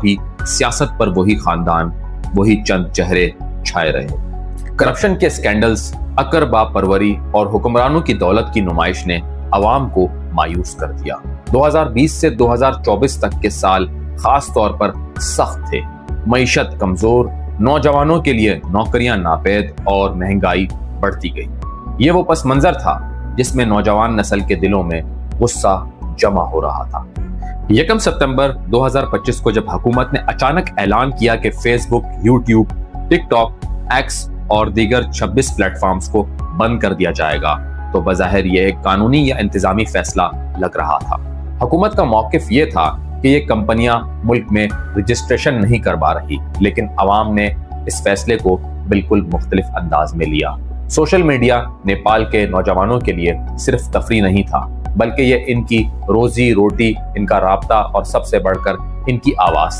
بھی سیاست پر وہی خاندان، وہی چند چہرے چھائے رہے۔ کرپشن کے سکینڈلز، اقربا پروری اور حکمرانوں کی دولت کی نمائش نے عوام کو مایوس کر دیا۔ 2020 سے 2024 تک کے سال خاص طور پر سخت تھے۔ معیشت کمزور، نوجوانوں کے لیے نوکریاں ناپید اور مہنگائی بڑھتی گئی۔ یہ وہ پس منظر تھا جس میں نوجوان نسل کے دلوں میں غصہ جمع ہو رہا تھا۔ 1 ستمبر 2025 کو جب حکومت نے اچانک اعلان کیا کہ فیس بک، یوٹیوب، ٹک ٹاک، ایکس اور دیگر 26 پلیٹ فارمز کو بند کر دیا جائے گا تو بظاہر یہ ایک قانونی یا انتظامی فیصلہ لگ رہا تھا۔ حکومت کا موقف یہ تھا کہ یہ کمپنیاں ملک میں رجسٹریشن نہیں کروا رہی، لیکن عوام نے اس فیصلے کو بالکل مختلف انداز میں لیا۔ سوشل میڈیا نیپال کے نوجوانوں کے لیے صرف تفریح نہیں تھا، بلکہ یہ ان کی روزی روٹی، ان کا رابطہ اور سب سے بڑھ کر ان کی آواز